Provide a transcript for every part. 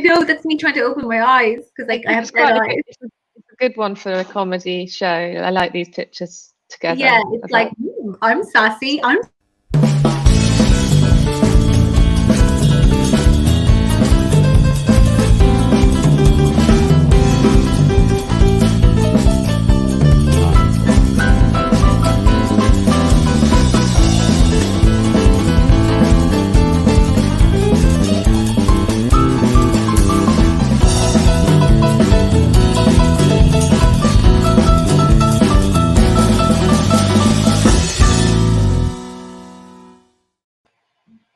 No, that's me trying to open my eyes because like I have dead eyes. It's a good one for a comedy show. I like these pictures together. Yeah, it's like I'm sassy. I'm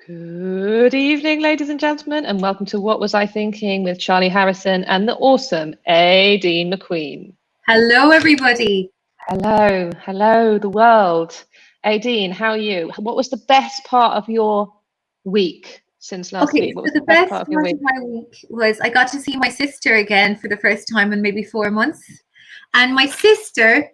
Good evening, ladies and gentlemen, and welcome to What Was I Thinking with Charlie Harrison and the awesome Dean McQueen. Hello, everybody. Hello, the world. Dean, how are you? What was the best part of your week since last week? What was the best part of my week was I got to see my sister again for the first time in maybe 4 months. And my sister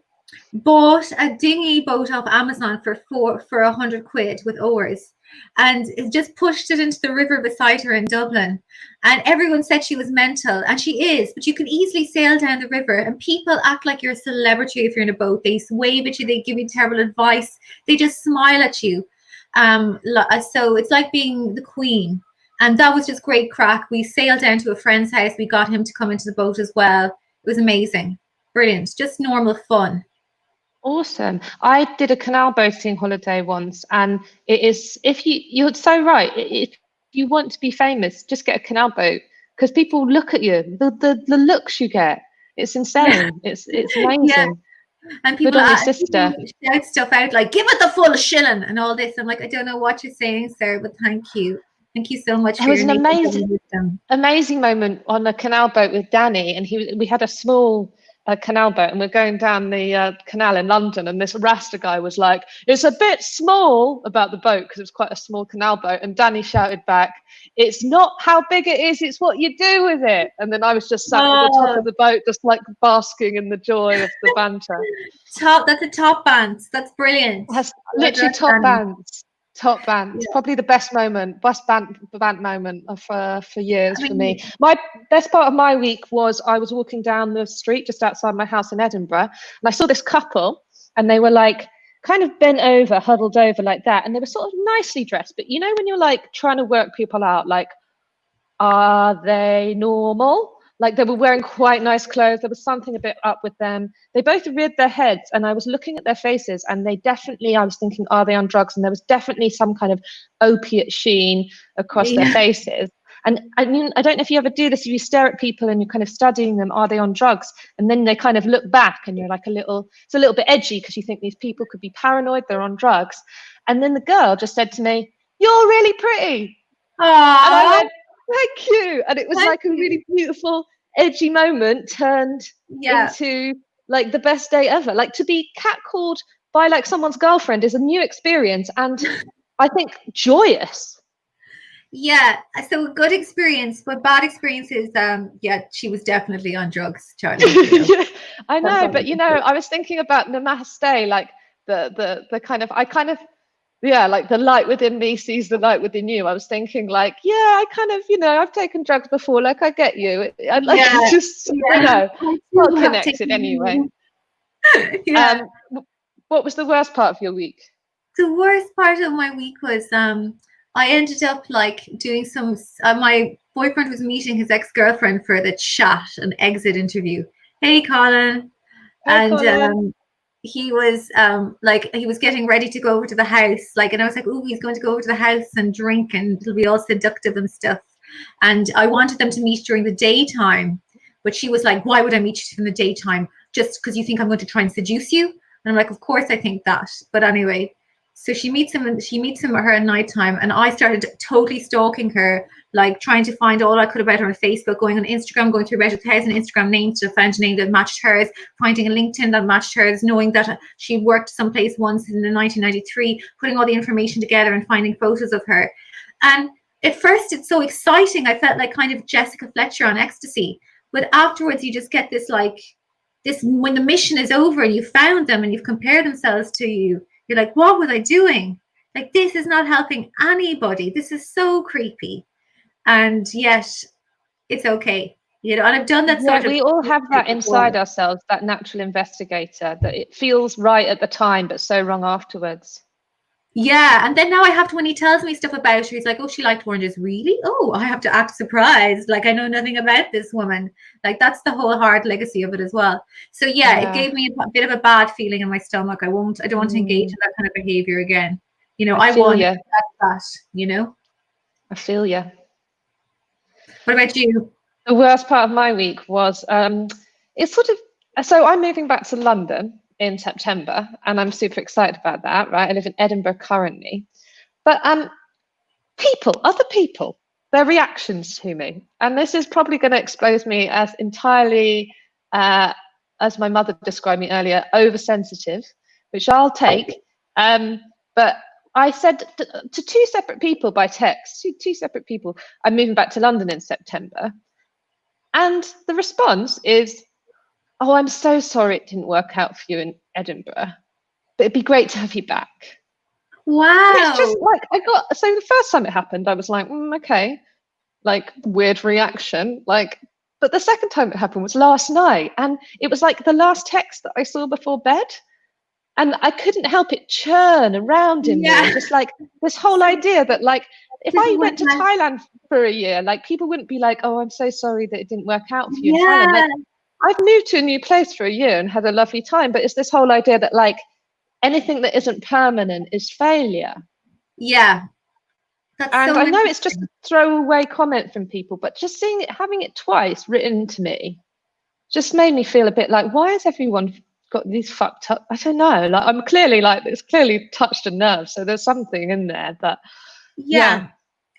bought a dinghy boat off Amazon for 100 quid with oars, and it just pushed it into the river beside her in Dublin. And everyone said she was mental, and she is, but you can easily sail down the river and people act like you're a celebrity if you're in a boat. They wave at you, they give you terrible advice, they just smile at you. So it's like being the queen. And that was just great crack. We sailed down to a friend's house, we got him to come into the boat as well. It was amazing, brilliant, just normal fun. Awesome. I did a canal boating holiday once, and it is, if you're so right, if you want to be famous, just get a canal boat, because people look at you, the looks you get, it's insane. It's amazing. Yeah. And people shout stuff out like, give it the full shilling and all this. I'm like, I don't know what you're saying, sir, but thank you so much. It was an amazing moment on a canal boat with Danny, and we had a small canal boat, and we're going down the canal in London, and this Rasta guy was like, it's a bit small, about the boat, because it was quite a small canal boat, and Danny shouted back, it's not how big it is, it's what you do with it. And then I was just sat at the top of the boat, just like basking in the joy of the banter. That's a top band. That's brilliant. That's literally top bands. Top band, yeah. Probably the best moment, best band moment for years for me. My best part of my week was I was walking down the street just outside my house in Edinburgh, and I saw this couple, and they were like kind of bent over, huddled over like that, and they were sort of nicely dressed. But you know when you're like trying to work people out, like, are they normal? Like they were wearing quite nice clothes. There was something a bit up with them. They both reared their heads, and I was looking at their faces, and I was thinking, are they on drugs? And there was definitely some kind of opiate sheen across their faces. And I mean, I don't know if you ever do this, if you stare at people and you're kind of studying them, are they on drugs? And then they kind of look back, and you're like it's a little bit edgy, because you think these people could be paranoid, they're on drugs. And then the girl just said to me, you're really pretty. Aww. And I went, thank you. And it was like a really beautiful, edgy moment turned into like the best day ever. Like to be catcalled by like someone's girlfriend is a new experience, and I think joyous. Yeah, so a good experience, but bad experiences. She was definitely on drugs, Charlie. Yeah, I know, but I was thinking about Namaste, like the kind of like the light within me sees the light within you. I was thinking like, I kind of, I've taken drugs before, like I get you. I'd like well connected anyway. Yeah. What was the worst part of your week? The worst part of my week was I ended up like doing some, my boyfriend was meeting his ex-girlfriend for the chat and exit interview. Hey, Colin. Colin. He was he was getting ready to go over to the house, like, and I was like, oh, he's going to go over to the house and drink, and it'll be all seductive and stuff. And I wanted them to meet during the daytime, but she was like, why would I meet you in the daytime? Just because you think I'm going to try and seduce you? And I'm like, of course I think that. But anyway, so she meets him at her at nighttime, and I started totally stalking her, like trying to find all I could about her on Facebook, going on Instagram, going through about 1,000 Instagram names to find a name that matched hers, finding a LinkedIn that matched hers, knowing that she worked someplace once in 1993, putting all the information together and finding photos of her. And at first it's so exciting. I felt like kind of Jessica Fletcher on ecstasy. But afterwards you just get this when the mission is over and you found them and you've compared themselves to you, you're like, what was I doing? Like, this is not helping anybody. This is so creepy. And yet it's okay. You know, and I've done that Yeah, sort of. we all have that before. inside ourselves, that natural investigator, that it feels right at the time, but so wrong afterwards. Yeah, and then now I have to, when he tells me stuff about her, he's like, oh, she liked oranges. Really? Oh, I have to act surprised. Like, I know nothing about this woman. Like, that's the whole hard legacy of it as well. So, yeah, it gave me a bit of a bad feeling in my stomach. I don't want to engage in that kind of behavior again. You know, I feel won. ya. That's that, you know? I feel you. What about you? The worst part of my week was, it's sort of, so I'm moving back to London in September, and I'm super excited about that, right? I live in Edinburgh currently. But other people, their reactions to me, and this is probably going to expose me as entirely, as my mother described me earlier, oversensitive, which I'll take. But I said to two separate people by text, two separate people, I'm moving back to London in September. And the response is, oh, I'm so sorry it didn't work out for you in Edinburgh, but it'd be great to have you back. Wow. It's just like, so the first time it happened, I was like, okay, like weird reaction. Like, but the second time it happened was last night. And it was like the last text that I saw before bed. And I couldn't help it churn around in me. Just like this whole idea that like, if I went to Thailand for a year, like people wouldn't be like, oh, I'm so sorry that it didn't work out for you in Thailand. Like, I've moved to a new place for a year and had a lovely time, but it's this whole idea that like anything that isn't permanent is failure. Yeah. And I know it's just a throwaway comment from people, but just seeing it, having it twice written to me, just made me feel a bit like, why has everyone got these fucked up? I don't know. Like I'm clearly like, it's clearly touched a nerve. So there's something in there that, yeah.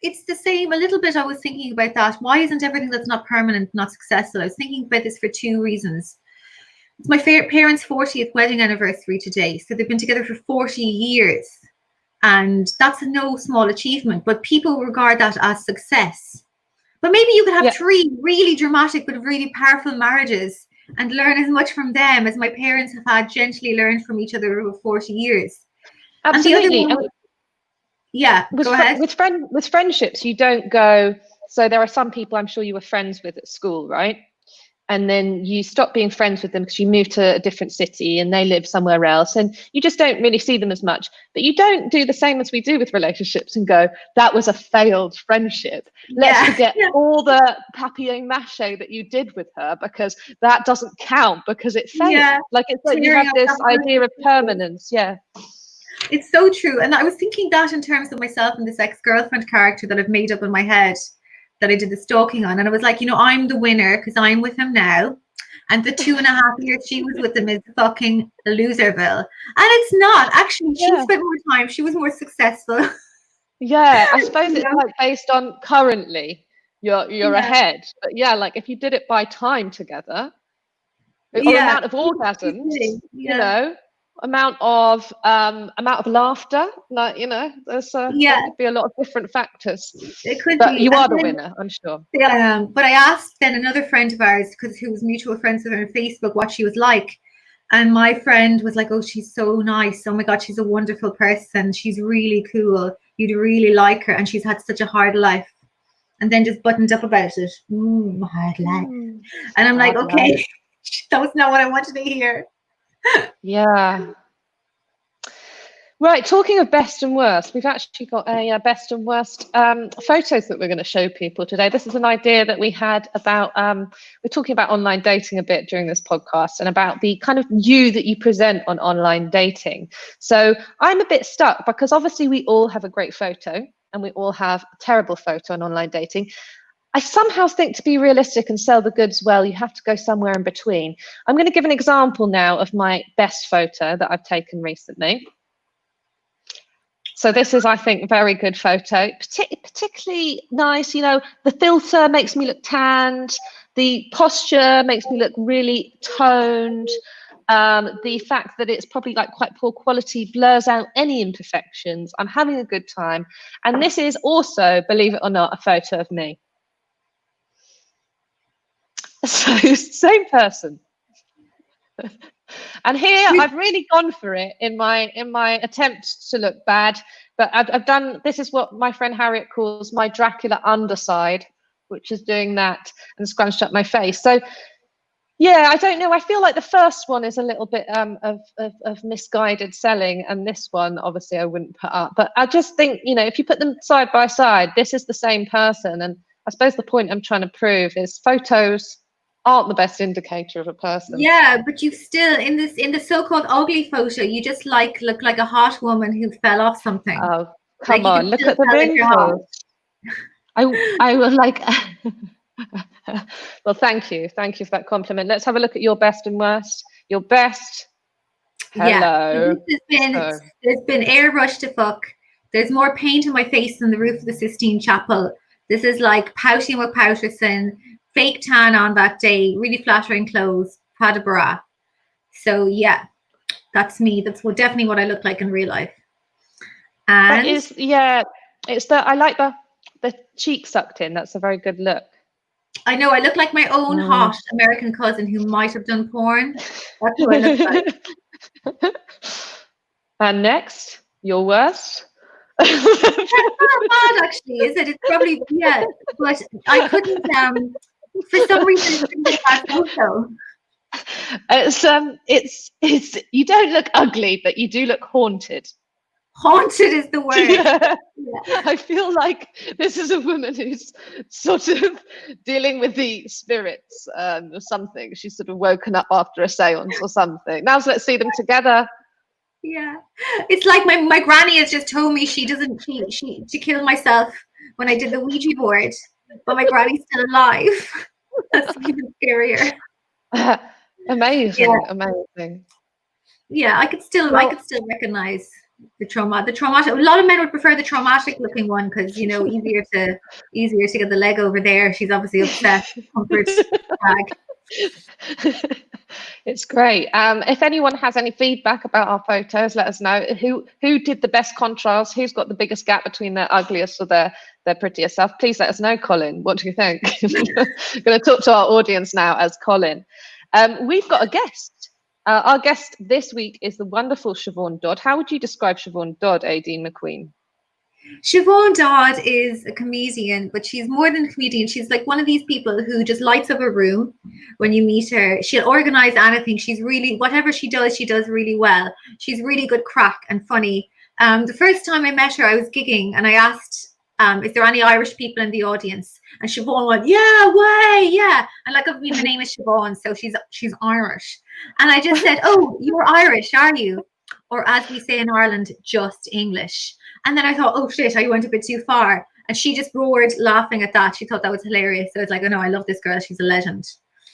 It's the same a little bit. I was thinking about that. Why isn't everything that's not permanent not successful? I was thinking about this for two reasons. It's my parents' 40th wedding anniversary today. So they've been together for 40 years. And that's no small achievement, but people regard that as success. But maybe you could have three really dramatic but really powerful marriages and learn as much from them as my parents have had gently learned from each other over 40 years. Absolutely. Go ahead. With friendships, you don't go, so there are some people I'm sure you were friends with at school, right? And then you stop being friends with them because you move to a different city and they live somewhere else and you just don't really see them as much. But you don't do the same as we do with relationships and go, that was a failed friendship. Let's forget all the papier-mâché that you did with her because that doesn't count because it failed. Like it's like you have this idea of permanence. Yeah. It's so true. And I was thinking that in terms of myself and this ex-girlfriend character that I've made up in my head that I did the stalking on. And I was like, you know, I'm the winner because I'm with him now. And the 2.5 years she was with him is fucking Loserville. And it's not. Actually, she spent more time. She was more successful. Yeah, I suppose it's like based on currently you're ahead. But yeah, like if you did it by time together, or amount of orgasms, you know, amount of laughter, like, you know, there could be a lot of different factors. It could but be. You are the winner, I'm sure. Yeah, but I asked then another friend of ours, who was mutual friends with her on Facebook, what she was like. And my friend was like, oh, she's so nice. Oh my God, she's a wonderful person. She's really cool. You'd really like her. And she's had such a hard life. And then just buttoned up about it. Hard life. And I'm like, okay, that was not what I wanted to hear. Yeah. Right, talking of best and worst, we've actually got a best and worst photos that we're going to show people today. This is an idea that we had about, we're talking about online dating a bit during this podcast and about the kind of you that you present on online dating. So I'm a bit stuck because obviously we all have a great photo and we all have a terrible photo on online dating. I somehow think to be realistic and sell the goods well, you have to go somewhere in between. I'm going to give an example now of my best photo that I've taken recently. So this is, I think, a very good photo, particularly nice. You know, the filter makes me look tanned. The posture makes me look really toned. The fact that it's probably like quite poor quality blurs out any imperfections. I'm having a good time. And this is also, believe it or not, a photo of me. So same person. And here I've really gone for it in my attempt to look bad, but I've done, this is what my friend Harriet calls my Dracula underside, which is doing that and scrunched up my face. So yeah, I don't know. I feel like the first one is a little bit of misguided selling, and this one, obviously, I wouldn't put up. But I just think, you know, if you put them side by side, this is the same person. And I suppose the point I'm trying to prove is photos aren't the best indicator of a person. Yeah, but you still in the so-called ugly photo, you just look like a hot woman who fell off something. Oh, come on, look at the tell that you're hot. wrinkles. I was like, well, thank you for that compliment. Let's have a look at your best and worst. Your best. Hello. Yeah, there's been airbrush to fuck. There's more paint on my face than the roof of the Sistine Chapel. This is like pouting with Powterson, fake tan on that day, really flattering clothes, Prada bra. So yeah, that's me. That's definitely what I look like in real life. And it's I like the cheek sucked in. That's a very good look. I know I look like my own hot American cousin who might have done porn. That's who I look like. And next, your worst. That's not bad, actually, is it? It's probably, yeah, but I couldn't. For some reason, it's bad photo. It's you don't look ugly, but you do look haunted. Haunted is the word. Yeah. I feel like this is a woman who's sort of dealing with the spirits or something. She's sort of woken up after a seance or something. Now let's see them together. Yeah, it's like my granny has just told me she killed myself when I did the Ouija board, but my granny's still alive. That's even scarier. Amazing, yeah. Amazing. Yeah, I could still recognize the traumatic. A lot of men would prefer the traumatic looking one because, you know, easier to get the leg over there. She's obviously upset. Comfort tag. It's great. If anyone has any feedback about our photos, let us know. Who did the best contrast? Who's got the biggest gap between their ugliest or their prettiest self? Please let us know, Colin. What do you think? I'm going to talk to our audience now as Colin. We've got a guest. Our guest this week is the wonderful Siobhan Dodds. How would you describe Siobhan Dodds, Aideen McQueen? Siobhan Dodds is a comedian, but she's more than a comedian. She's like one of these people who just lights up a room when you meet her. She'll organize anything. She's really, whatever she does really well. She's really good crack and funny. The first time I met her, I was gigging and I asked, is there any Irish people in the audience? And Siobhan went, yeah, way, yeah. And like, I mean, her name is Siobhan, so she's Irish. And I just said, oh, you're Irish, are you? Or as we say in Ireland, just English. And then I thought, oh shit, I went a bit too far. And she just roared laughing at that. She thought that was hilarious. So it's like, oh no, I love this girl. She's a legend.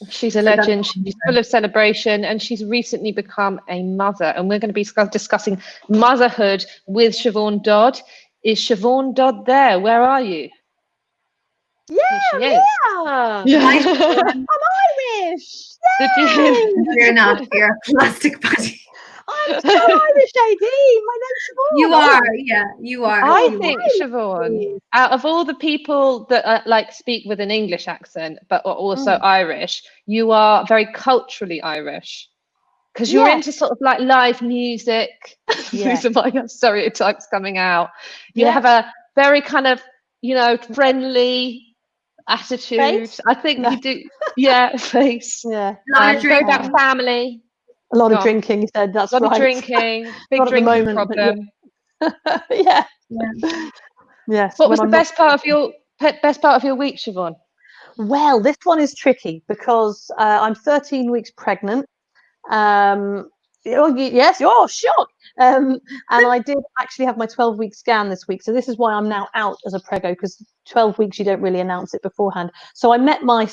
She's a legend. She's full of celebration, and she's recently become a mother. And we're going to be discussing motherhood with Siobhan Dodds. Is Siobhan Dodds there? Where are you? Yeah. I'm Irish. You're not. You're a plastic body. I'm so Irish, Aideen. My name's Siobhan. You are, yeah, you are. I think, Siobhan, out of all the people that like speak with an English accent but are also Irish, you are very culturally Irish because you're into sort of like live music. These are my stereotypes coming out. You have a very kind of, you know, friendly attitude. Face? I think you do. Yeah, face. Yeah. Very about family. A lot of drinking, you said. That's right. A lot of drinking. Big drinking problem. Yeah. Yes. What was the best part of your week, Siobhan? Well, this one is tricky because I'm 13 weeks pregnant. Yes, you're shocked. And I did actually have my 12-week scan this week. So this is why I'm now out as a preggo, because 12 weeks you don't really announce it beforehand. So I met my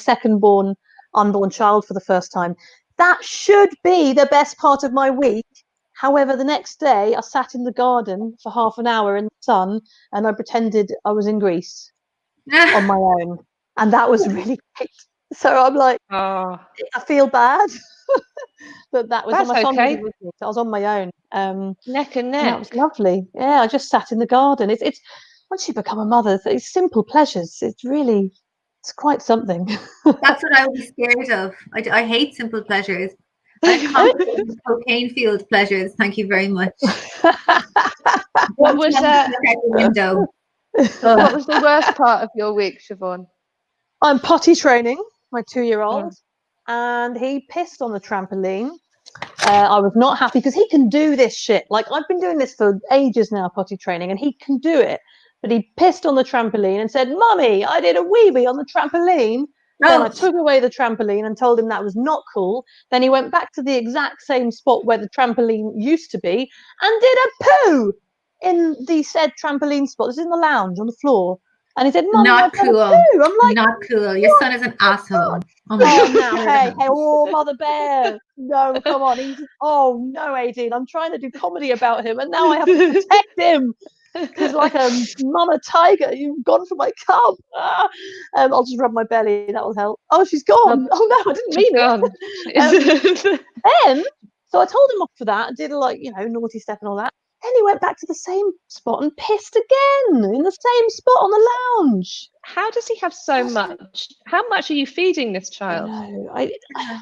unborn child for the first time. That should be the best part of my week. However, the next day I sat in the garden for half an hour in the sun and I pretended I was in Greece on my own. And that was really great. So I'm like, I feel bad. But that was my son was with me, so I was on my own. Neck and neck. That was lovely. Yeah, I just sat in the garden. It's once you become a mother, it's simple pleasures. It's quite something. That's what I was scared of. I hate simple pleasures. I can't cocaine-fueled pleasures. Thank you very much. What was the worst part of your week, Siobhan? I'm potty training my 2-year-old, and he pissed on the trampoline. I was not happy because he can do this shit. Like, I've been doing this for ages now, potty training, and he can do it. But he pissed on the trampoline and said, "Mummy, I did a wee-wee on the trampoline." Then I took away the trampoline and told him that was not cool. Then he went back to the exact same spot where the trampoline used to be and did a poo in the said trampoline spot. This is in the lounge on the floor. And he said, "Mummy, Not cool. I'm like, not cool. Your son is an asshole. Oh, now, hey, oh, Mother Bear. No, come on. Oh, no, Aideen. I'm trying to do comedy about him, and now I have to protect him. Because like a mama tiger, you've gone for my cub. I'll just rub my belly. That will help. Oh, she's gone. Oh, no, I didn't mean it. Then, so I told him off for that. I did naughty step and all that. Then he went back to the same spot and pissed again in the same spot on the lounge. How does he have so much? How much are you feeding this child? No,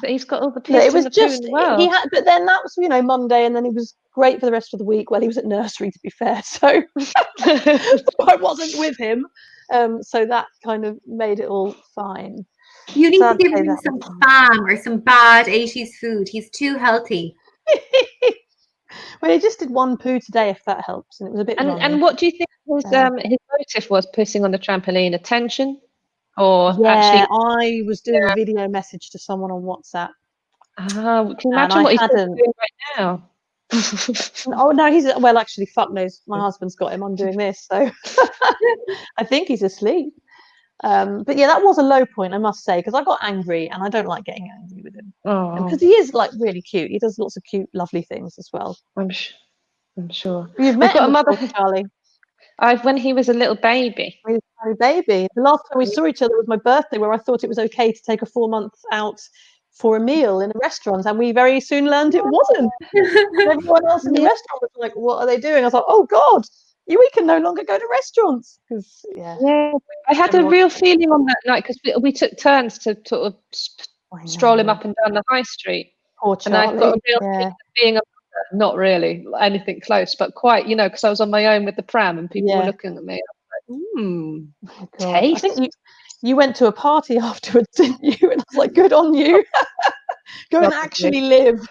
he's got all the piss and the poo in the world. He had, but then that was Monday, and then he was great for the rest of the week. Well, he was at nursery, to be fair, so I wasn't with him. So that kind of made it all fine. You need to give him some spam or some bad 80s food. He's too healthy. Well, he just did one poo today, if that helps, and it was a bit. And what do you think his motive was? Pissing on the trampoline, attention, or actually? I was doing a video message to someone on WhatsApp. Can you imagine what he's doing right now? Oh no, actually, fuck knows. My husband's got him on doing this, so I think he's asleep. But yeah, that was a low point, I must say, because I got angry, and I don't like getting angry with him. Because he is like really cute. He does lots of cute, lovely things as well. I'm sure. You've met a mother, Charlie. When he was a little baby. He was a baby. The last time we saw each other was my birthday, where I thought it was okay to take a 4 month out for a meal in a restaurant, and we very soon learned it wasn't. And everyone else in the restaurant was like, "What are they doing?" I was like, "Oh God, we can no longer go to restaurants." I had a real feeling on that night because we took turns to sort of stroll him up and down the high street. Poor Charlie. And I've got a real feeling of being not really anything close, but quite, because I was on my own with the pram and people were looking at me. I was like, taste. I think you went to a party afterwards, didn't you? And I was like, good on you. Go and actually live.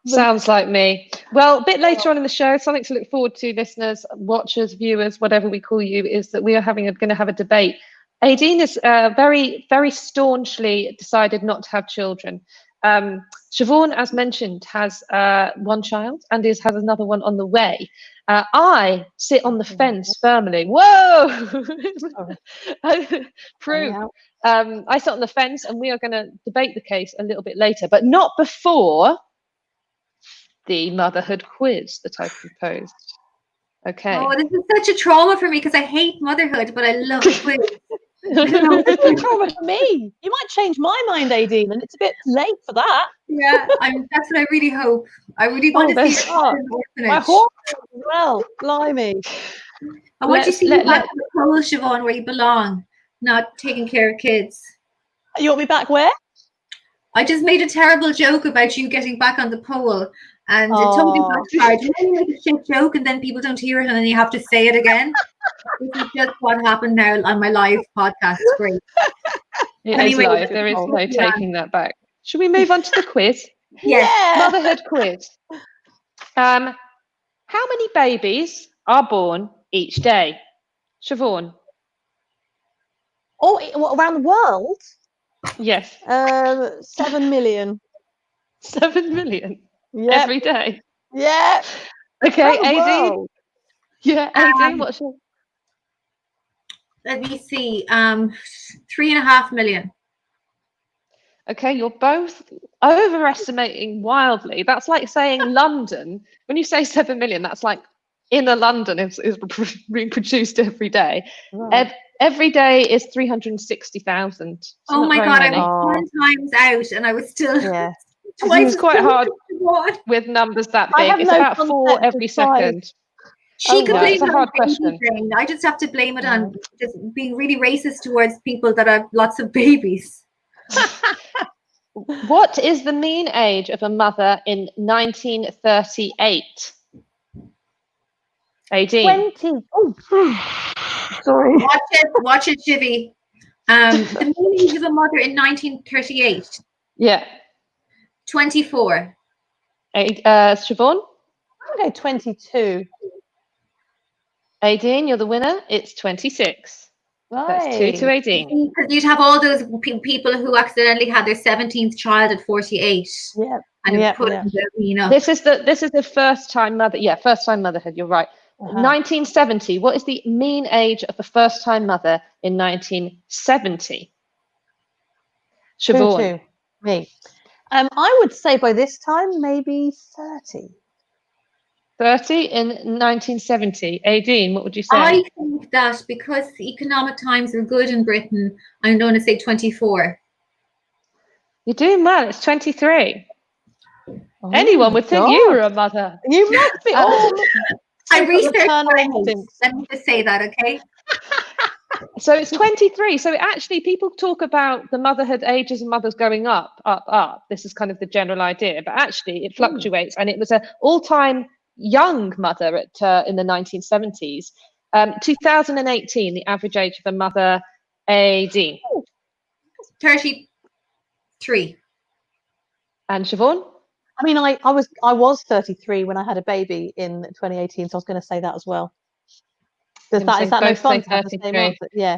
Sounds like me. Well, a bit later on in the show, something to look forward to, listeners, watchers, viewers, whatever we call you, is that we are going to have a debate. Aideen is very, very staunchly decided not to have children. Siobhan, as mentioned, has one child and has another one on the way. I sit on the fence firmly. Whoa! Prove. I sit on the fence, and we are going to debate the case a little bit later, but not before the motherhood quiz that I proposed. Okay. Oh, this is such a trauma for me because I hate motherhood, but I love a quiz. It's a trauma for me. You might change my mind, Aideen, and it's a bit late for that. Yeah, that's what I really hope. I really want to see my horse as well. Blimey. I want you to see back to the pole, Siobhan, where you belong, not taking care of kids. You want me back where? I just made a terrible joke about you getting back on the pole, and it totally backfired. You know, you make a shit joke and then people don't hear it, and then you have to say it again. This is just what happened now on my live podcast. Great. Anyway, live. There is no taking that back. Should we move on to the quiz? Yes. Motherhood quiz. How many babies are born each day? Siobhan. Oh, around the world? Yes. 7 million. 7 million? Yep. Every day? Yeah. Okay, Aideen. Yeah, Aideen, what's your... Let me see. 3.5 million. Okay, you're both overestimating wildly. That's like saying London. When you say 7 million, that's like inner London is being produced every day. Right. Every day is 360,000. Oh my God, I was 10 times out and I was still twice. It's quite hard with numbers that big. It's about 4 every second. She could blame it on anything. I just have to blame it on just being really racist towards people that have lots of babies. What is the mean age of a mother in 1938? Aideen. 20. Oh, sorry. Watch it, Shivy. The mean age of a mother in 1938. Yeah. 24. Siobhan? I'll go 22. Aideen, you're the winner. It's 26. That's 2 to Aideen. Because you'd have all those people who accidentally had their 17th child at 48. Yeah. And This is the first time mother. Yeah, first time motherhood. You're right. 1970. What is the mean age of the first time mother in 1970? Siobhan. Me. I would say by this time maybe 30. 30 in 1970. Aideen, what would you say? I think that because economic times are good in Britain, I'm going to say 24. You're doing well. It's 23. Oh, anyone would think you were a mother. You must be. I researched. Let me just say that, okay? So it's 23. So actually, people talk about the motherhood ages of mothers going up. This is kind of the general idea, but actually it fluctuates. And it was an all-time young mother in the 1970s. 2018, the average age of a mother, Aideen. 33. And Siobhan? I mean, I was 33 when I had a baby in 2018, so I was going to say that as well. Is that no fun to have the same answer? Yeah.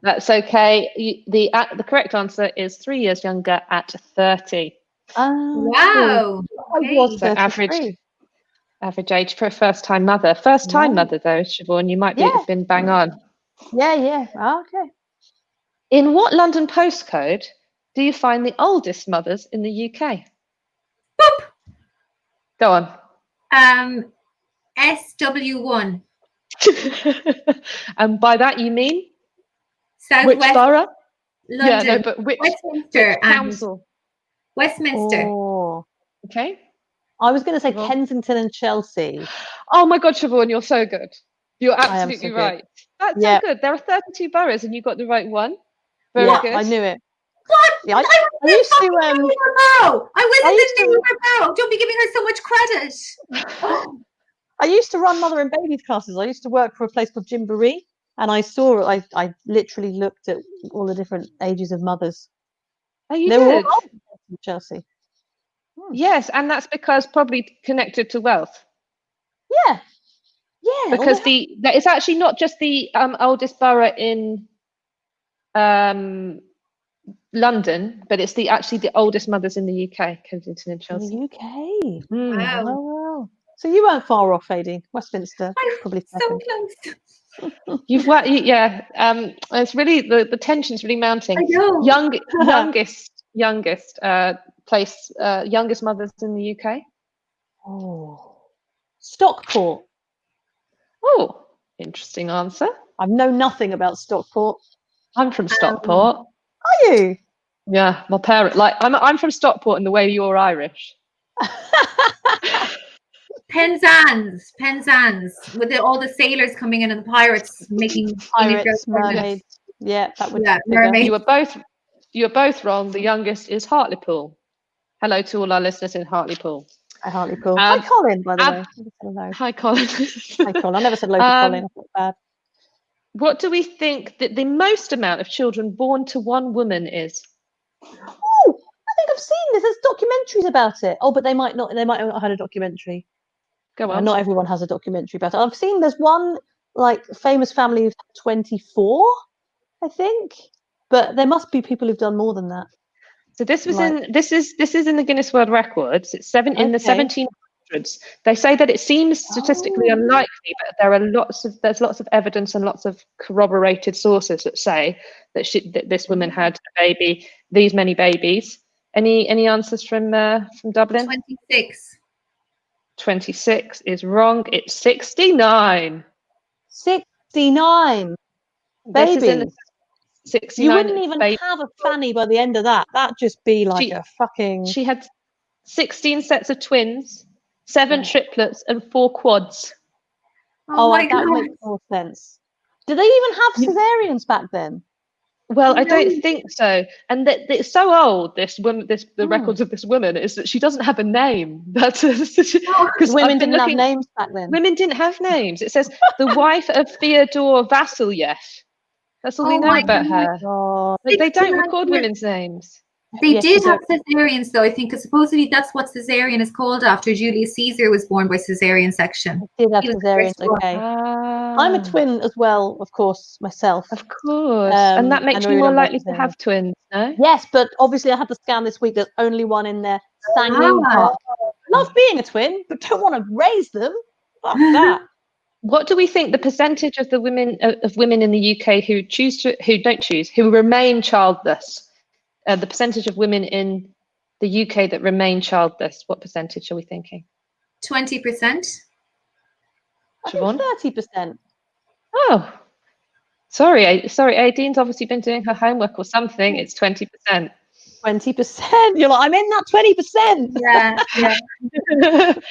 That's okay. The correct answer is 3 years younger at 30. Wow. I was so average age for a first-time mother. First-time mother, though, Siobhan, you might have been bang on. Yeah. Okay. In what London postcode do you find the oldest mothers in the UK? Boop. Go on. SW1. And by that you mean? Southwest. Which borough? London. Yeah, no, but which Westminster council? Westminster. Oh. Okay. I was going to say Kensington and Chelsea. Oh my God, Siobhan, you're so good. You're absolutely right. That's so good. There are 32 boroughs and you got the right one. Very good. I knew it. What? Yeah, I used to. I was in the neighbour borough. Don't be giving her so much credit. I used to run mother and baby classes. I used to work for a place called Gymboree, and I literally looked at all the different ages of mothers. Oh, you did? Were all in Chelsea. Yes, and that's because probably connected to wealth. Yeah. Because it's actually not just the oldest borough in London, but it's actually the oldest mothers in the UK, Kensington and Chelsea. In the UK. Wow. Oh, wow. So you weren't far off, Aideen. Westminster, probably second. So close. You've worked, it's really the tension's really mounting. I know. Youngest mothers in the UK. Oh, Stockport. Oh, interesting answer. I know nothing about Stockport. I'm from Stockport. Are you? Yeah, my parents I'm from Stockport in the way you're Irish. Penzance, with all the sailors coming in and the pirates making mermaids. Yeah, that would. Mermaids. You were both wrong. The youngest is Hartlepool. Hello to all our listeners in Hartlepool. Hi, Hartlepool. Hi, Colin, by the way. Hi, Colin. Hi, Colin. I never said hello to Colin. I felt bad. What do we think that the most amount of children born to one woman is? Oh, I think I've seen this. There's documentaries about it. Oh, but they might not have had a documentary. Go on. Not everyone has a documentary about it. I've seen there's one famous family who's 24, I think. But there must be people who've done more than that. So this was this is in the Guinness World Records. It's in the 1700s. They say that it seems statistically unlikely, but there's lots of evidence and lots of corroborated sources that say that this woman had a baby, these many babies. Any answers from Dublin? 26. 26 is wrong. It's 69. 69 babies. 69 you wouldn't even have a fanny by the end of that. That'd just be like a fucking. She had 16 sets of twins, 7 triplets, and 4 quads. Oh, that makes more sense. Did they even have cesareans back then? Well, I don't think so. And it's so old. The records of this woman is that she doesn't have a name. That's because women didn't have names back then. Women didn't have names. It says the wife of Fyodor Vasilyev. That's all we know about her. God. Like, they don't 69 record years. women's names. They Yes, did they have cesareans, though, I think, because supposedly that's what cesarean is called after. Julius Caesar was born by cesarean section. I did have He was the cesareans, first one. okay. Ah, I'm a twin as well, of course, myself. Of course. And that makes and you more Marina likely was to cesarean. have twins, no? Yes, but obviously I had the scan this week. There's only one in there. Sanguine Ah. part. Love being a twin, but don't want to raise them. Fuck that. What do we think the percentage of the women in the UK who remain childless? The percentage of women in the UK that remain childless. What percentage are we thinking? 20%. I think Siobhan? 30%. Oh, sorry. Aidene's obviously been doing her homework or something. It's 20%. 20%. You're like, I'm in that 20%. Yeah.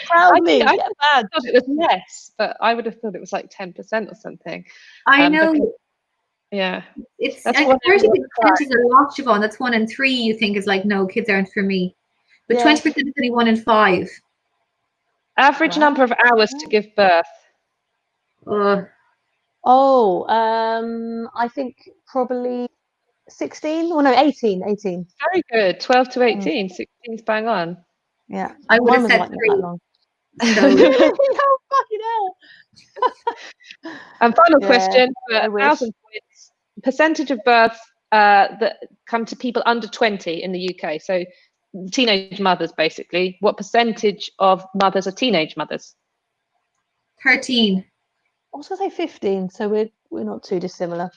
Proud me. I Get bad. thought it was less, but I would have thought it was like 10% or something. I know. Because, yeah. It's That's 30% one is a lot, Siobhan. That's 1 in 3 you think is like, no, kids aren't for me. But Yeah. 20% is only 1 in 5. Average Wow. number of hours to give birth. Oh, I think probably 16. Oh no, 18. Very good. 12 to 18. 16 is bang on. Yeah. I would have Mine was said like not 3. that long. So, Really? Oh, fucking hell. And final Yeah, question for I wish. 1,000 points. Percentage of births that come to people under 20 in the UK. So teenage mothers, basically. What percentage of mothers are teenage mothers? 13. I was gonna say 15, so we're not too dissimilar.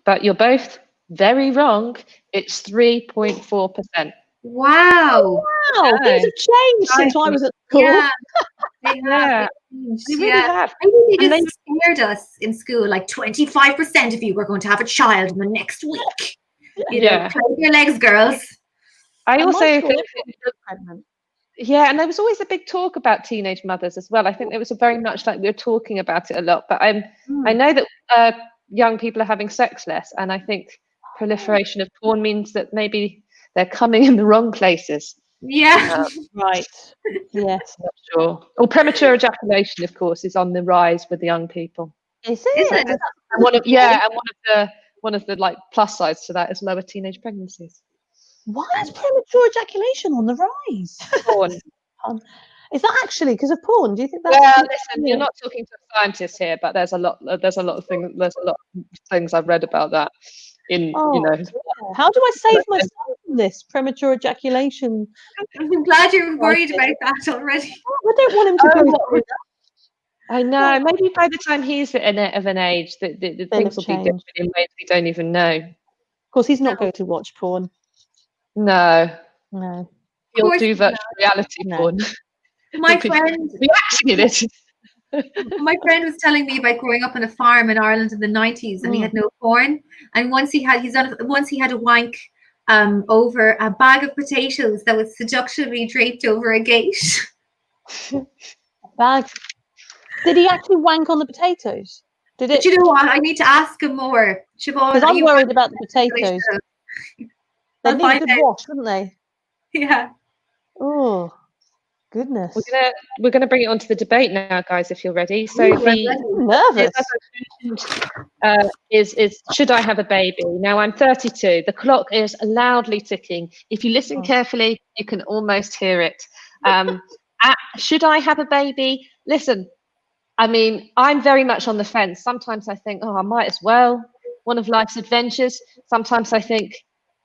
But you're both very wrong. It's 3.4%. Wow. Wow, things have changed since I was at school. Yeah. They have. Yeah, changed, they really yeah. have. I think they And just scared us in school, like 25% of you were going to have a child in the next week. You know, Yeah. close your legs, girls. I And my also school think, was pregnant. yeah, and there was always a big talk about teenage mothers as well. I think it was very much like we were talking about it a lot. But I know that young people are having sex less, and I think proliferation of porn means that maybe they're coming in the wrong places. Yeah. Right. Yes. Not sure. Or premature ejaculation, of course, is on the rise with young people. Is it? it? Is And one of the like plus sides to that is lower teenage pregnancies. Why is premature ejaculation on the rise? Porn. Is that actually because of porn? Do you think that's? Well, listen, you're not talking to a scientist here, but there's a lot of things I've read about that. Dear. How do I save myself from this premature ejaculation? I'm glad you're worried about that already. I don't want him to go through that. I know. Maybe by the time he's of an age, the things will be different in ways we don't even know. Of course, he's not going to watch porn. No. He'll do virtual reality porn. My friend reacting in it. My friend was telling me about growing up on a farm in Ireland in the 90s, and he had no porn. And once he had a wank over a bag of potatoes that was seductively draped over a gate. Bag. Did he actually wank on the potatoes? Did it? But you know what? I need to ask him more. Siobhan, because I'm worried about the potatoes. They need a good wash, wouldn't they? Yeah. Oh, goodness. We're gonna bring it onto the debate now, guys, if you're ready. So I'm nervous. Is should I have a baby? Now I'm 32. The clock is loudly ticking. If you listen carefully, you can almost hear it. Should I have a baby? Listen, I mean, I'm very much on the fence. Sometimes I think, I might as well. One of life's adventures. Sometimes I think,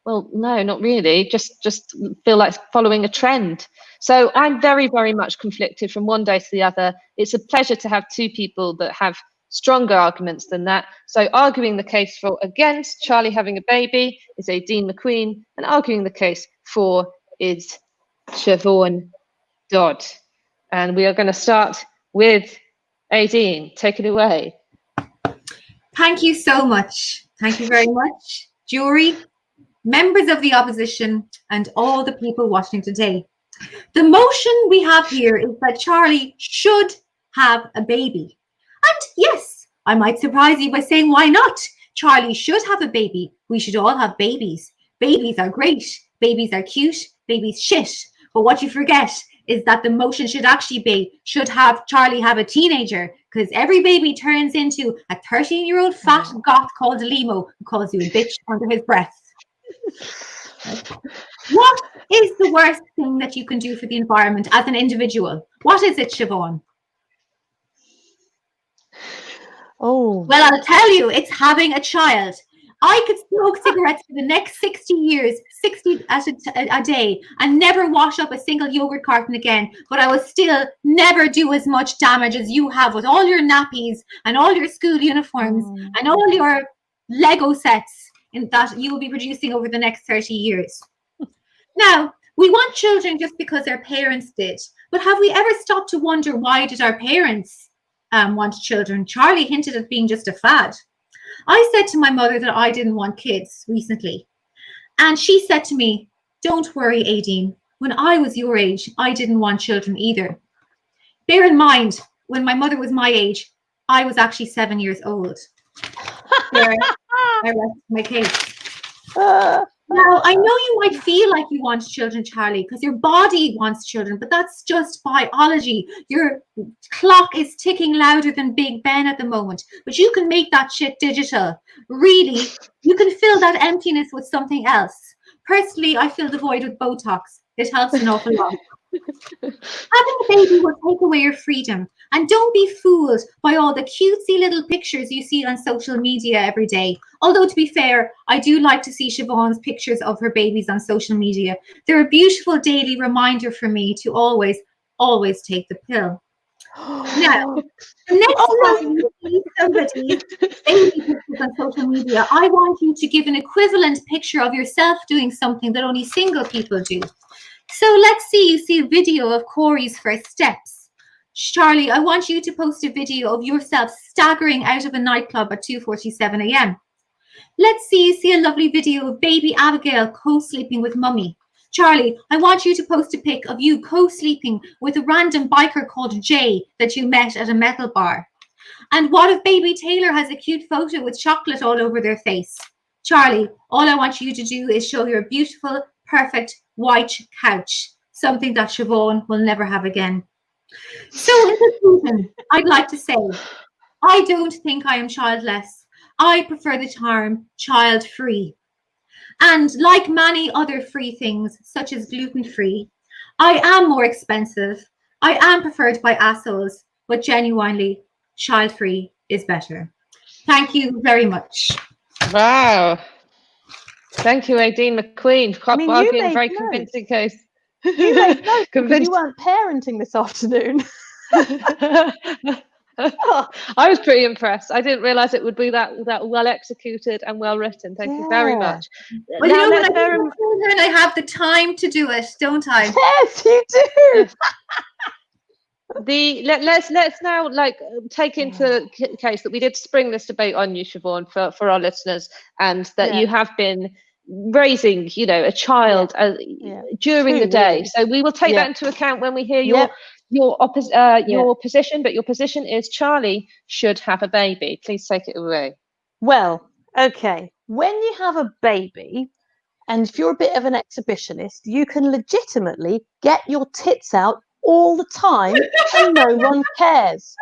well, no, not really. Just feel like following a trend. So I'm very, very much conflicted from one day to the other. It's a pleasure to have two people that have stronger arguments than that. So arguing the case for against Charlie having a baby is Aideen McQueen, and arguing the case for is Siobhan Dodds. And we are going to start with Aideen. Take it away. Thank you so much. Thank you very much, jury, members of the opposition, and all the people watching today. The motion we have here is that Charlie should have a baby. And yes, I might surprise you by saying, why not? Charlie should have a baby. We should all have babies. Babies are great. Babies are cute. Babies shit. But what you forget is that the motion should actually be, should have Charlie have a teenager, because every baby turns into a 13-year-old fat goth called Limo who calls you a bitch under his breath. What is the worst thing that you can do for the environment as an individual? What is it, Siobhan? Oh. Well, I'll tell you, it's having a child. I could smoke cigarettes for the next 60 years, 60 a day, and never wash up a single yogurt carton again, but I will still never do as much damage as you have with all your nappies and all your school uniforms and all your Lego sets that you will be producing over the next 30 years. Now, we want children just because their parents did, but have we ever stopped to wonder why did our parents want children? Charlie hinted at being just a fad. I said to my mother that I didn't want kids recently. And she said to me, don't worry, Aideen. When I was your age, I didn't want children either. Bear in mind, when my mother was my age, I was actually 7 years old. There, I rest my case. Now, I know you might feel like you want children, Charlie, because your body wants children, but that's just biology. Your clock is ticking louder than Big Ben at the moment, but you can make that shit digital. Really, you can fill that emptiness with something else. Personally, I fill the void with Botox. It helps an awful lot. Having a baby will take away your freedom. And don't be fooled by all the cutesy little pictures you see on social media every day. Although, to be fair, I do like to see Siobhan's pictures of her babies on social media. They're a beautiful daily reminder for me to always, always take the pill. Now, the next time you see somebody's baby pictures on social media, I want you to give an equivalent picture of yourself doing something that only single people do. So let's see you see a video of Corey's first steps. Charlie, I want you to post a video of yourself staggering out of a nightclub at 2:47 a.m. Let's see you see a lovely video of baby Abigail co-sleeping with mummy. Charlie, I want you to post a pic of you co-sleeping with a random biker called Jay that you met at a metal bar. And what if baby Taylor has a cute photo with chocolate all over their face? Charlie, all I want you to do is show your beautiful, perfect white couch, something that Siobhan will never have again. So in conclusion, I'd like to say, I don't think I am childless. I prefer the term child-free. And like many other free things, such as gluten-free, I am more expensive. I am preferred by assholes, but genuinely, child-free is better. Thank you very much. Wow. Thank you, Aideen McQueen. Arguing a very convincing case. You made notes because you weren't parenting this afternoon. I was pretty impressed. I didn't realise it would be that well executed and well written. Thank you very much. Well, now, you know, I have the time to do it, don't I? Yes, you do. Let's now take into case that we did spring this debate on you, Siobhan, for our listeners, and that you have been raising, a child during the day. So we will take that into account when we hear your position. But your position is Charlie should have a baby. Please take it away. Well, okay. When you have a baby, and if you're a bit of an exhibitionist, you can legitimately get your tits out all the time and no one cares.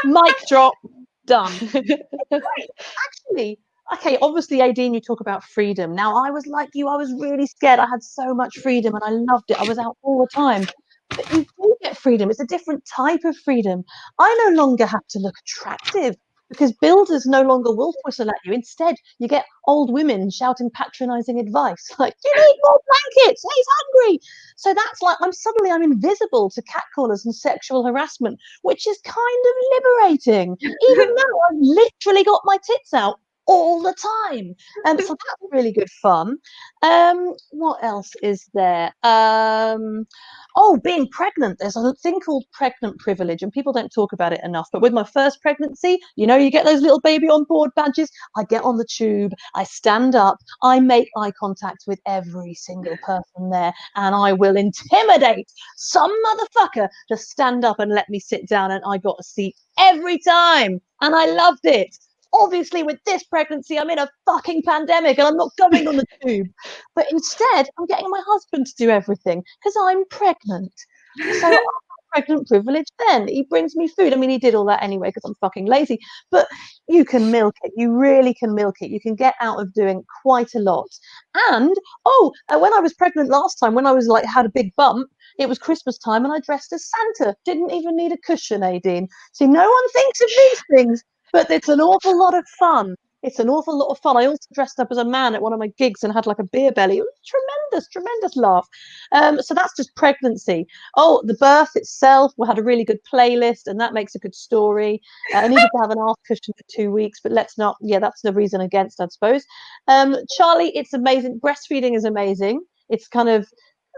Mic drop, done. Actually, okay, obviously, Aideen, you talk about freedom. Now, I was like you, I was really scared. I had so much freedom and I loved it. I was out all the time. But you do get freedom. It's a different type of freedom. I no longer have to look attractive because builders no longer wolf whistle at you. Instead, you get old women shouting patronizing advice like, you need more blankets, he's hungry. So that's like, I'm invisible to catcallers and sexual harassment, which is kind of liberating, even though I've literally got my tits out all the time. So that's really good fun. What else is there? Being pregnant. There's a thing called pregnant privilege, and people don't talk about it enough. But with my first pregnancy, you get those little baby on board badges. I get on the tube, I stand up, I make eye contact with every single person there, and I will intimidate some motherfucker to stand up and let me sit down, and I got a seat every time, and I loved it. Obviously, with this pregnancy, I'm in a fucking pandemic and I'm not going on the tube. But instead, I'm getting my husband to do everything because I'm pregnant. So I'm pregnant privilege then. He brings me food. I mean, he did all that anyway because I'm fucking lazy. But you can milk it. You really can milk it. You can get out of doing quite a lot. And when I was pregnant last time, when I was like had a big bump, it was Christmas time and I dressed as Santa. Didn't even need a cushion, Aideen. See, no one thinks of these things, but it's an awful lot of fun. It's an awful lot of fun. I also dressed up as a man at one of my gigs and had like a beer belly. It was tremendous laugh. So that's just pregnancy. Oh, the birth itself, we had a really good playlist and that makes a good story. I needed to have an arse cushion for 2 weeks, but let's not. Yeah, that's the reason against, I suppose. Charlie, it's amazing. Breastfeeding is amazing. It's kind of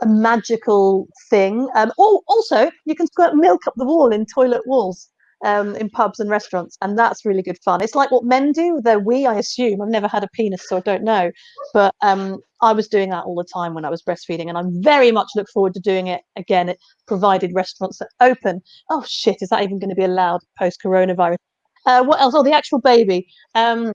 a magical thing. Also, you can squirt milk up the wall in toilet walls. In pubs and restaurants, and that's really good fun. It's like what men do, though I assume. I've never had a penis, so I don't know, but I was doing that all the time when I was breastfeeding, and I very much look forward to doing it again, provided restaurants are open. Oh shit, is that even going to be allowed post coronavirus? What else? Oh, the actual baby. I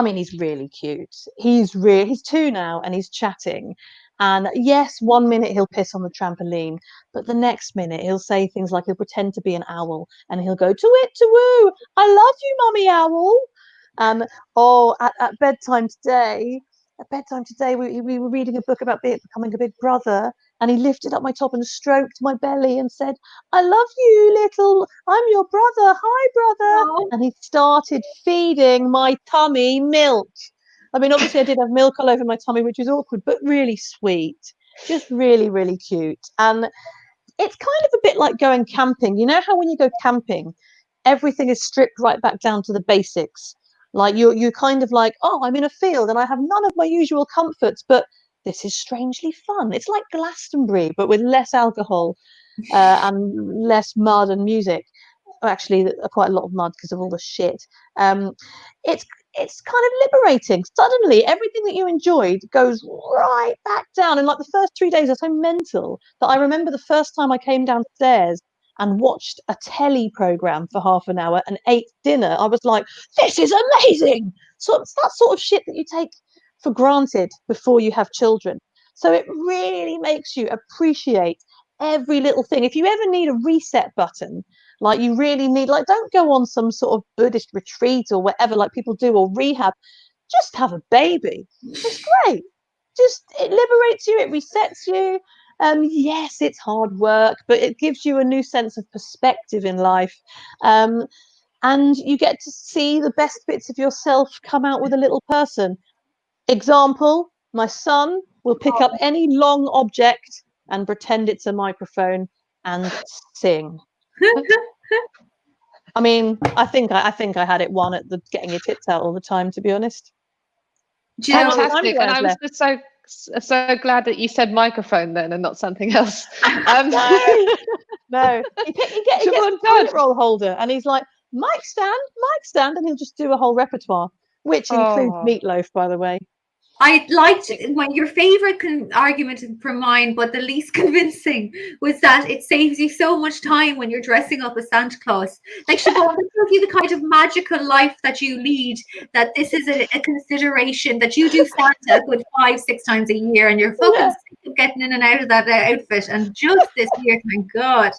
mean, he's really cute. He's 2 now, and he's chatting. And yes, 1 minute he'll piss on the trampoline, but the next minute he'll say things like he'll pretend to be an owl and he'll go, to it, to woo, I love you, mummy owl. At bedtime today, we were reading a book about becoming a big brother, and he lifted up my top and stroked my belly and said, I love you, little, I'm your brother, hi, brother. Oh. And he started feeding my tummy milk. I mean, obviously I did have milk all over my tummy, which was awkward, but really sweet, just really, really cute. And it's kind of a bit like going camping. You know how when you go camping, everything is stripped right back down to the basics. Like you're kind of like, oh, I'm in a field and I have none of my usual comforts, but this is strangely fun. It's like Glastonbury, but with less alcohol and less mud and music. Actually, quite a lot of mud because of all the shit. It's kind of liberating. Suddenly, everything that you enjoyed goes right back down. And like the first 3 days are so mental that I remember the first time I came downstairs and watched a telly program for half an hour and ate dinner. I was like, this is amazing. So it's that sort of shit that you take for granted before you have children. So it really makes you appreciate every little thing. If you ever need a reset button, like you really need, like, don't go on some sort of Buddhist retreat or whatever like people do, or rehab. Just have a baby. It's great. Just, it liberates you, it resets you. Yes, it's hard work, but it gives you a new sense of perspective in life. And you get to see the best bits of yourself come out with a little person. Example, my son will pick up any long object and pretend it's a microphone and sing. I mean, I think I had it won at the getting your tits out all the time, to be honest. Do you know, fantastic, and I was just so glad that you said microphone then and not something else. No. He gets a toilet roll holder and he's like, mic stand, and he'll just do a whole repertoire, which includes Meatloaf, by the way. I liked your favorite argument for mine, but the least convincing was that it saves you so much time when you're dressing up as Santa Claus. Like, Siobhan, it tells you the kind of magical life that you lead, that this is a consideration, that you do Santa a good 5-6 times a year, and you're fucking sick of getting in and out of that outfit. And just this year, thank God.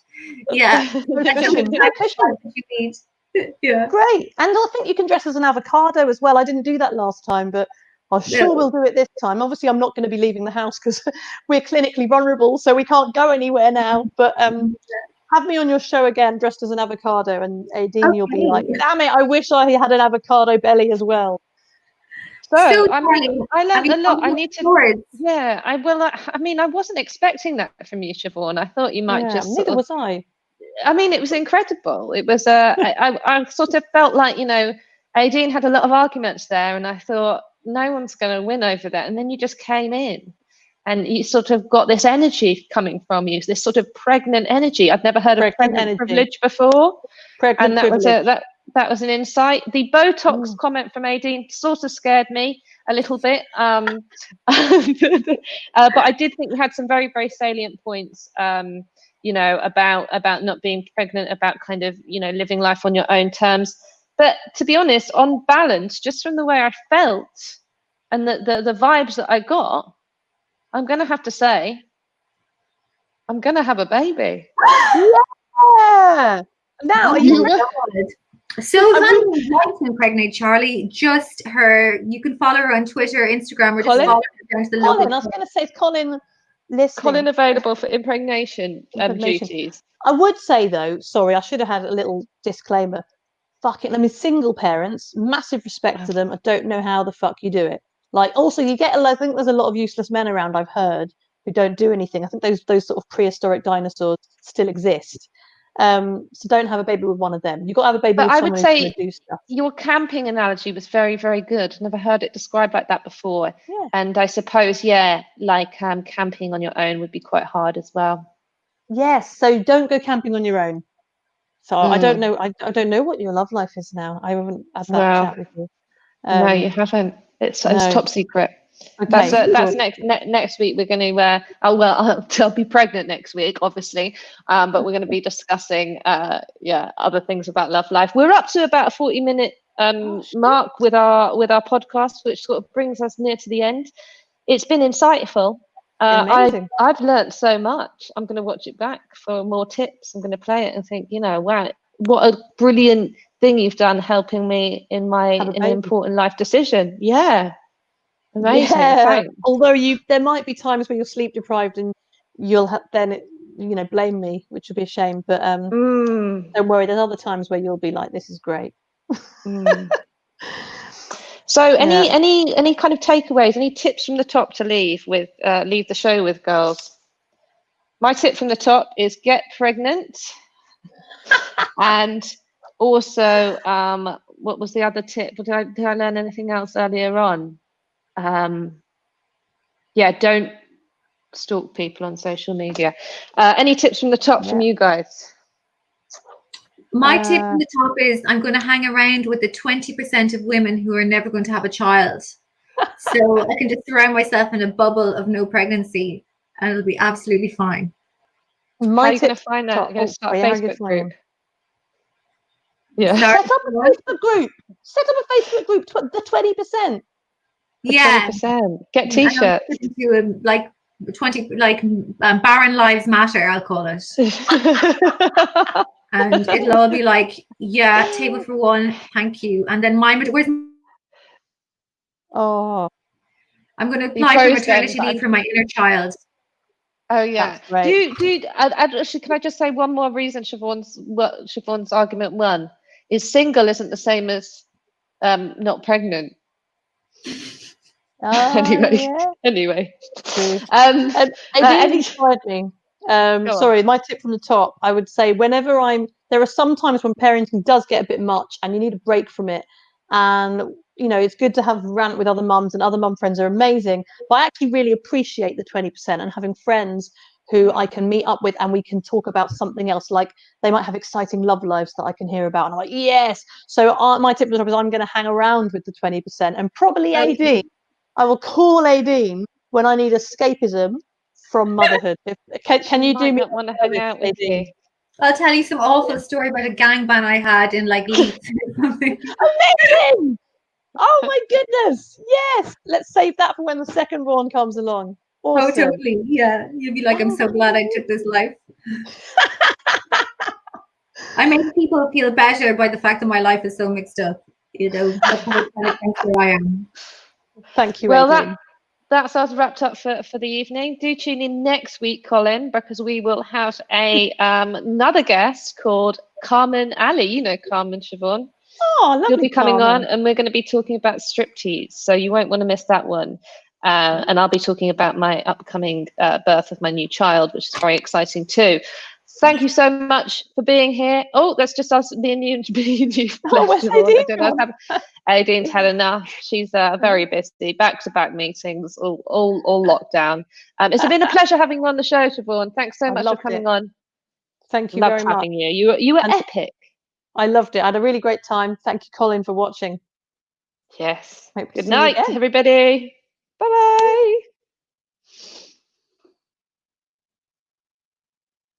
Yeah. That's what you need. Yeah. Great. And I think you can dress as an avocado as well. I didn't do that last time, but I sure will do it this time. Obviously, I'm not going to be leaving the house because we're clinically vulnerable, so we can't go anywhere now. But have me on your show again dressed as an avocado, and Aideen, you'll be like, damn it, I wish I had an avocado belly as well. So I mean, I learned a lot. I need to. Yeah, I will. I mean, I wasn't expecting that from you, Siobhan. I thought you might just. Neither was I. I mean, it was incredible. It was. I sort of felt like, you know, Aideen had a lot of arguments there, and I thought, no one's going to win over that. And then you just came in and you sort of got this energy coming from you, this sort of pregnant energy. I've never heard of pregnant privilege before. And that was an insight. The Botox comment from Aideen sort of scared me a little bit. But I did think we had some very, very salient points, you know, about not being pregnant, about kind of, you know, living life on your own terms. But to be honest, on balance, just from the way I felt and the vibes that I got, I'm going to have to say, I'm going to have a baby. Yeah. Now, are you So if anyone would like to impregnate Charlie, just her, you can follow her on Twitter, Instagram, or just Colin? follow her down to the Colin, local. I was going to say, is Colin listening? Colin available for impregnation Impregnation. duties. I would say, though, sorry, I should have had a little disclaimer. Fuck it, I mean, single parents, massive respect to them. I don't know how the fuck you do it. Like, also, you get, I think there's a lot of useless men around, I've heard, who don't do anything. I think those sort of prehistoric dinosaurs still exist. So don't have a baby with one of them. You've got to have a baby with someone who's going to do stuff. Your camping analogy was very, very good. Never heard it described like that before. Yeah. And I suppose, like camping on your own would be quite hard as well. Yes, so don't go camping on your own. So I don't know. I don't know what your love life is now. I haven't had that chat with you. No, you haven't. It's top secret. Okay, that's next week. We're going to. I'll be pregnant next week, obviously. But we're going to be discussing, other things about love life. We're up to about a 40-minute mark with our podcast, which sort of brings us near to the end. It's been insightful. I've learned so much. I'm going to watch it back for more tips. I'm going to play it and think, wow, what a brilliant thing you've done helping me in an important life decision. Yeah. Amazing. Yeah. Thanks. Although there might be times when you're sleep deprived and you'll blame me, which would be a shame. But don't worry, there's other times where you'll be like, this is great. So any kind of takeaways, any tips from the top to leave the show with, girls? My tip from the top is get pregnant. And also, what was the other tip? Did I learn anything else earlier on? Don't stalk people on social media. Any tips from the top from you guys? My tip from the top is I'm going to hang around with the 20% of women who are never going to have a child. So I can just surround myself in a bubble of no pregnancy and it'll be absolutely fine. How are you going to find that? You're going to start a Facebook group? Yeah. Set up a Facebook group. The 20%. Yeah. 20%. Get t-shirts. Like 20, Barren Lives Matter, I'll call it. And it'll all be like, table for one, thank you. And then I'm going to apply for maternity leave for my inner child. Oh yeah. Actually, can I just say one more reason Siobhan's argument won is single isn't the same as not pregnant. Anyway. Sorry, my tip from the top, I would say there are some times when parenting does get a bit much and you need a break from it. And, it's good to have rant with other mums, and other mum friends are amazing. But I actually really appreciate the 20% and having friends who I can meet up with and we can talk about something else. Like they might have exciting love lives that I can hear about. And I'm like, yes. So my tip from the top is I'm going to hang around with the 20% and probably AD. I will call AD when I need escapism from motherhood. Can you do me? Want to hang out with you? I'll tell you some awful story about a gangbang I had in Leeds or something. Amazing! Oh my goodness! Yes, let's save that for when the second born comes along. Awesome. Oh, totally. Yeah, you'll be like, I'm so glad I took this life. I make people feel better by the fact that my life is so mixed up. That's how I am. Thank you. Well, that's us wrapped up for the evening. Do tune in next week, Colin, because we will have another guest called Carmen Ali. You know Carmen, Siobhan. Oh, lovely. You'll be coming on, and we're going to be talking about striptease, so you won't want to miss that one. And I'll be talking about my upcoming birth of my new child, which is very exciting too. Thank you so much for being here. Oh, that's just us, me and you. Aidine's had enough. She's very busy, back-to-back meetings, all locked down. It's been a pleasure having you on the show, Siobhan. Thanks so much for coming on. Thank you very much. Loved having you. You were epic. I loved it. I had a really great time. Thank you, Colin, for watching. Yes. Good night, everybody. Bye-bye.